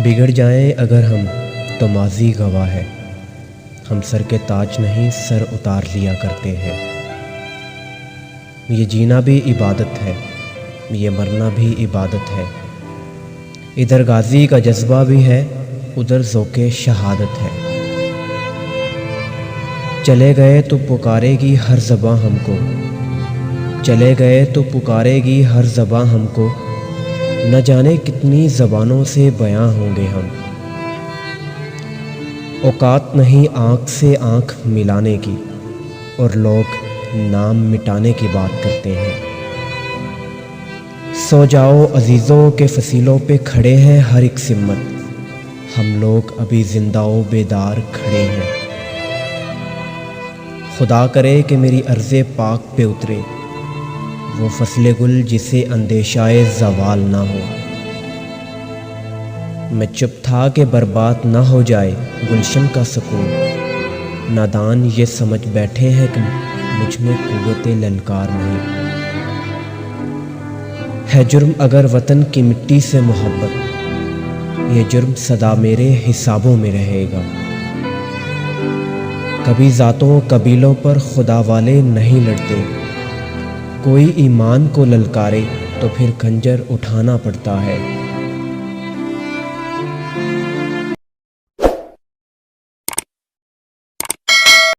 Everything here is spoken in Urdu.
بگڑ جائیں اگر ہم تو ماضی گواہ ہے، ہم سر کے تاج نہیں سر اتار لیا کرتے ہیں۔ یہ جینا بھی عبادت ہے، یہ مرنا بھی عبادت ہے، ادھر غازی کا جذبہ بھی ہے، ادھر ذوق شہادت ہے۔ چلے گئے تو پکارے گی ہر زباں ہم کو، چلے گئے تو پکارے گی ہر زباں ہم کو، نہ جانے کتنی زبانوں سے بیاں ہوں گے ہم۔ اوقات نہیں آنکھ سے آنکھ ملانے کی، اور لوگ نام مٹانے کی بات کرتے ہیں۔ سو جاؤ عزیزوں کے فصیلوں پہ کھڑے ہیں ہر ایک سمت، ہم لوگ ابھی زندہ و بیدار کھڑے ہیں۔ خدا کرے کہ میری عرض پاک پہ اترے وہ فصل گل جسے اندیشائے زوال نہ ہو۔ میں چپ تھا کہ برباد نہ ہو جائے گلشن کا سکون، نادان یہ سمجھ بیٹھے ہیں کہ مجھ میں قوت للکار نہیں۔ ہے جرم اگر وطن کی مٹی سے محبت، یہ جرم سدا میرے حسابوں میں رہے گا۔ کبھی ذاتوں قبیلوں پر خدا والے نہیں لڑتے، کوئی ایمان کو للکارے تو پھر خنجر اٹھانا پڑتا ہے۔